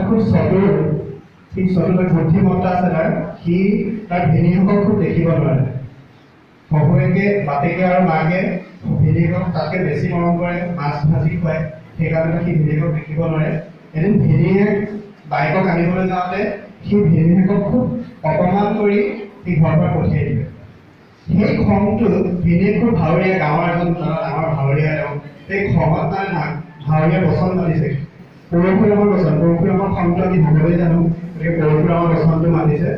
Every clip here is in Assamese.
খুব চতুৰ সি চতুৰ বুদ্ধিমত্তা আছে তাৰ ভিনীহিকক খুব দেখিব নোৱাৰে শহুৱেকে বাপেকে আৰু মাকে ভিনীহিকক তাতকৈ বেছি মৰম কৰে মাছ ভাজি খুৱায় সেইকাৰণে সি ভিনীহিকক দেখিব নোৱাৰে এদিন ভিনীহিয়েক বাইকক আনিবলৈ যাওঁতে সি ভিনীহিকক খুব অপমান কৰি সি ঘৰৰ পৰা পঠিয়াই দিলে সেই খংটো ভিনীহিয়েক খুব ভাৱৰীয়া গাঁৱৰ এজন ডাঙৰ ভাৱৰীয়া তেওঁ সেই খঙত ভাৱৰীয়া বচন মাতিছে পৰশুৰামৰ বচন পৰশুৰামৰ খংটো আমি ভালদৰে জানো গতিকে পৰশুৰামৰ বচনটো মাতিছে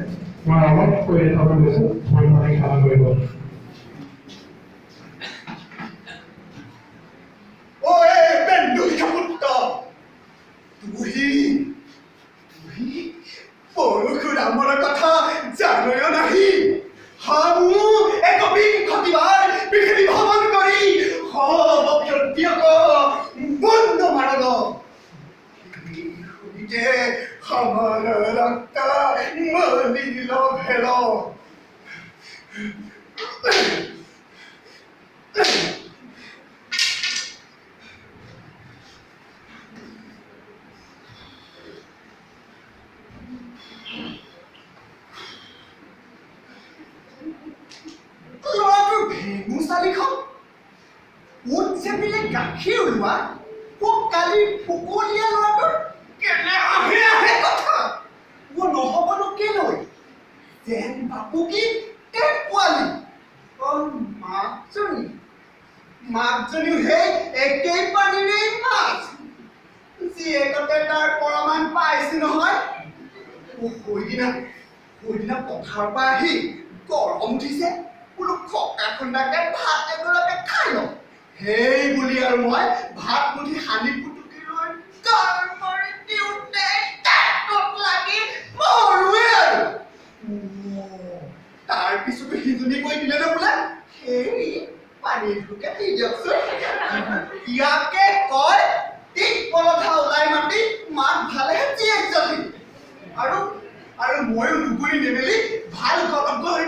মই অলপ কৈ দেখাব গৈছোঁ ভুল ভাৱে ক্ষমা কৰিব পৰশুৰামৰ কথা জানয় নাহি হামু একবিংশতিবাৰ পৃথিৱী ভ্ৰমণ কৰি সৰ্বব্যক্তিক বন্ধ মাৰল শুনিতে সমান ৰক্ত মলিল ভেল গাখীৰ ওলোৱা কালি ফুকলীয়া ল'ৰাটোৰ কেনে আহে কথা নহ'বনো কেলৈ যেন বাপুকি পোৱালি মাকজনীও সেই একেই পানীৰে মাছ জীয়েকতে তাৰ প্ৰমাণ পাইছে নহয় সৈদিনা পথাৰৰ পৰা আহি গৰম উঠিছে বোলো খকা খুন্দাকে ভাত এগৰাকে খাই লওঁ সেই বুলি আৰু মই ভাত মুঠি সানি পুটুকি লৈ গাৰ মাৰি দিওঁতে লাগি মৰোৱে আৰু তাৰ পিছতো সিজনী কৈ দিলে ন বোলে সেই পানীটোকে দি দিয়কচোন ইয়াকে কয় ঠিক পলঠা ওলাই মাতি মাক ভালেহে জীয়েক যদি আৰু ময়ো নুগুৰি নেমেলি ভাল গৰম কৰি